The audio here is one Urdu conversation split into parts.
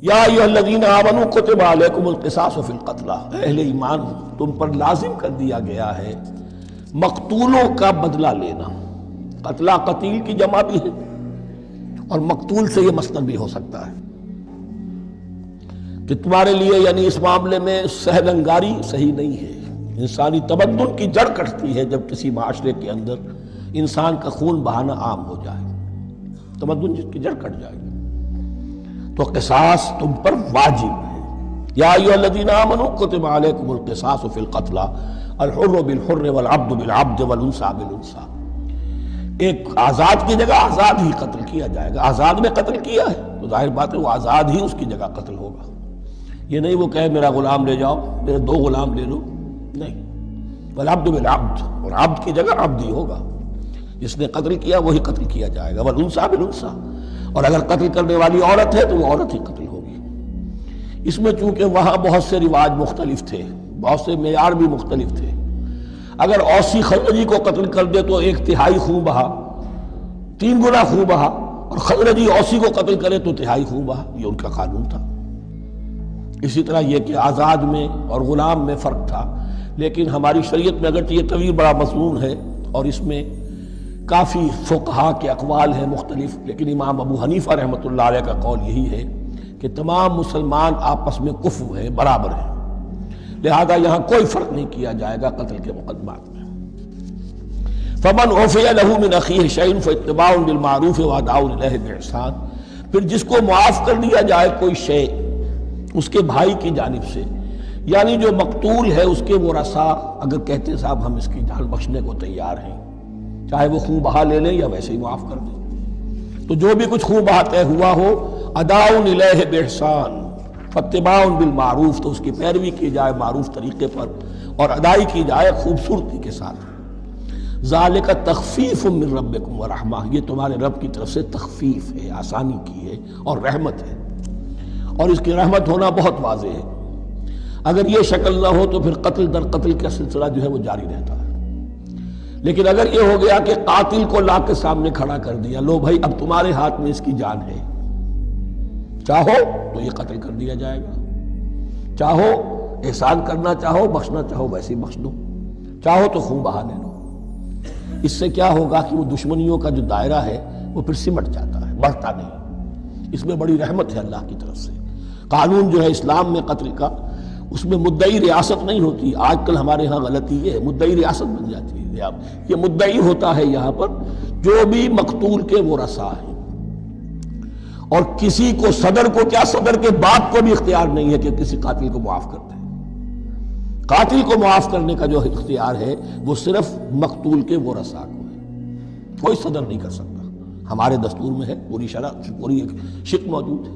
یا ایھا الذین آمنوا کتب علیکم القصاص فی القتلی، اہل ایمان تم پر لازم کر دیا گیا ہے مقتولوں کا بدلہ لینا۔ قتلہ قتیل کی جمع بھی ہے، اور مقتول سے یہ مصدر بھی ہو سکتا ہے کہ تمہارے لیے یعنی اس معاملے میں سہل انگاری صحیح نہیں ہے۔ انسانی تمدن کی جڑ کٹتی ہے جب کسی معاشرے کے اندر انسان کا خون بہانا عام ہو جائے، تمدن جس کی جڑ کٹ جائے گی، تو قصاص تم پر واجب ہے۔ یا ایھا الذین آمنوا کتب علیکم القصاص فی القتلی الحر بالحر والعبد بالعبد والانثى بالانثى۔ ایک آزاد کی جگہ آزاد ہی قتل کیا جائے گا۔ آزاد نے قتل کیا ہے تو ظاہر بات ہے وہ آزاد ہی اس کی جگہ قتل ہوگا۔ یہ نہیں وہ کہے میرا غلام لے جاؤ، میرے 2 غلام لے لو، نہیں۔ والعبد بالعبد، اور عبد کی جگہ عبد ہی ہوگا، جس نے قتل کیا وہی قتل کیا جائے گا۔ والانثى بالانثى، اور اگر قتل کرنے والی عورت ہے تو وہ عورت ہی قتل ہوگی۔ اس میں چونکہ وہاں بہت سے رواج مختلف تھے، بہت سے معیار بھی مختلف تھے۔ اگر اوسی خزرجی کو قتل کر دے تو 1/3 خون بہا، 3 گنا خون بہا، اور خزرجی اوسی کو قتل کرے تو 1/3 خون بہا، یہ ان کا قانون تھا۔ اسی طرح یہ کہ آزاد میں اور غلام میں فرق تھا، لیکن ہماری شریعت میں اگرچہ یہ طویل بڑا مضمون ہے اور اس میں کافی فقہا کے اقوال ہیں مختلف، لیکن امام ابو حنیفہ رحمۃ اللہ علیہ کا قول یہی ہے کہ تمام مسلمان آپس میں کفو ہیں، برابر ہیں، لہذا یہاں کوئی فرق نہیں کیا جائے گا قتل کے مقدمات میں۔ فمن عفی لہ من اخیہ شیء فاتباع بالمعروف واداء الیہ باحسان، پھر جس کو معاف کر دیا جائے کوئی شے اس کے بھائی کی جانب سے، یعنی جو مقتول ہے اس کے ورثاء اگر کہتے ہیں صاحب ہم اس کی جان بخشنے کو تیار ہیں، چاہے وہ خون بہا لے لیں یا ویسے ہی معاف کر دیں، تو جو بھی کچھ خون بہا طے ہوا ہو اداء الیہ باحسان فاتباع بالمعروف، تو اس کی پیروی کی جائے معروف طریقے پر اور ادائی کی جائے خوبصورتی کے ساتھ۔ ذالک تخفیف من ربکم ورحمہ، یہ تمہارے رب کی طرف سے تخفیف ہے، آسانی کی ہے اور رحمت ہے، اور اس کی رحمت ہونا بہت واضح ہے۔ اگر یہ شکل نہ ہو تو پھر قتل در قتل کا سلسلہ جو ہے وہ جاری رہتا ہے، لیکن اگر یہ ہو گیا کہ قاتل کو لا کے سامنے کھڑا کر دیا، لو بھائی اب تمہارے ہاتھ میں اس کی جان ہے، چاہو تو یہ قتل کر دیا جائے گا، چاہو احسان کرنا چاہو بخشنا چاہو ویسے ہی بخش دو، چاہو تو خون بہا لے لو۔ اس سے کیا ہوگا کہ وہ دشمنیوں کا جو دائرہ ہے وہ پھر سمٹ جاتا ہے، بڑھتا نہیں۔ اس میں بڑی رحمت ہے اللہ کی طرف سے۔ قانون جو ہے اسلام میں قتل کا، اس میں مدعی ریاست نہیں ہوتی۔ آج کل ہمارے ہاں غلطی یہ ہے، مدعی ریاست بن جاتی ہے۔ یہ مدعی ہوتا ہے یہاں پر جو بھی مقتول کے ورثاء ہیں، اور کسی کو صدر کو کیا صدر کے باپ کو بھی اختیار نہیں ہے کہ کسی قاتل کو معاف کر دے۔ قاتل کو معاف کرنے کا جو اختیار ہے وہ صرف مقتول کے ورثاء کو ہے، کوئی صدر نہیں کر سکتا۔ ہمارے دستور میں ہے، پوری شرح پوری ایک شق موجود ہے۔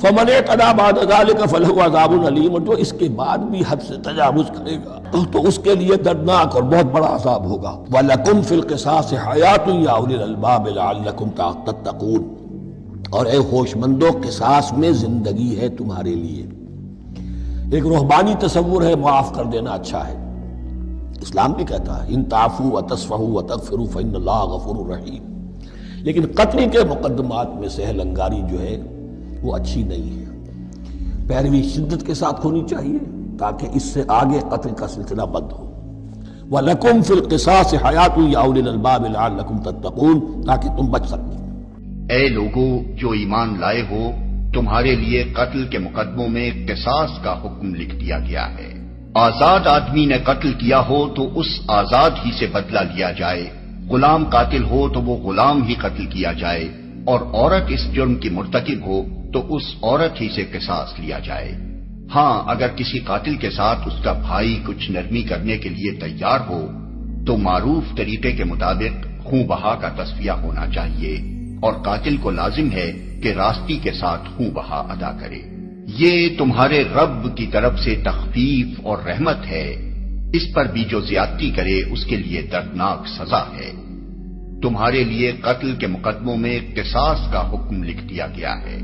فمن اعتدی بعد ذلک فلہ عذاب علیم، اور جو اس کے بعد بھی حد سے تجاوز کرے گا تو اس کے لیے دردناک اور بہت بڑا عذاب ہوگا۔ وَلَكُمْ فِي الْقِصَاصِ حَيَاةٌ يَا أُولِي الْأَلْبَابِ لَعَلَّكُمْ تَتَّقُونَ، اور اے ہوش مندو قصاص میں زندگی ہے تمہارے لیے۔ ایک روحانی تصور ہے معاف کر دینا اچھا ہے، اسلام بھی کہتا ہے ان تعفوا وتصفحوا وتغفروا فإن اللہ غفور رحیم، لیکن قتل کے مقدمات میں سہل انگاری جو ہے وہ اچھی نہیں ہے، پیروی شدت کے ساتھ ہونی چاہیے تاکہ اس سے آگے قتل کا سلسلہ بند ہو۔ وَلَكُمْ فِي الْقِصَاصِ حَيَاةٌ يَا أُولِي الْأَلْبَابِ لَعَلَّكُمْ تَتَّقُونَ، تاکہ تم بچ سکیں۔ اے لوگو جو ایمان لائے ہو، تمہارے لیے قتل کے مقدموں میں قصاص کا حکم لکھ دیا گیا ہے۔ آزاد آدمی نے قتل کیا ہو تو اس آزاد ہی سے بدلہ لیا جائے، غلام قاتل ہو تو وہ غلام ہی قتل کیا جائے، اور عورت اس جرم کی مرتکب ہو تو اس عورت ہی سے قصاص لیا جائے۔ ہاں اگر کسی قاتل کے ساتھ اس کا بھائی کچھ نرمی کرنے کے لیے تیار ہو تو معروف طریقے کے مطابق خون بہا کا تصفیہ ہونا چاہیے، اور قاتل کو لازم ہے کہ راستی کے ساتھ خون بہا ادا کرے۔ یہ تمہارے رب کی طرف سے تخفیف اور رحمت ہے، اس پر بھی جو زیادتی کرے اس کے لیے دردناک سزا ہے۔ تمہارے لیے قتل کے مقدموں میں قصاص کا حکم لکھ دیا گیا ہے۔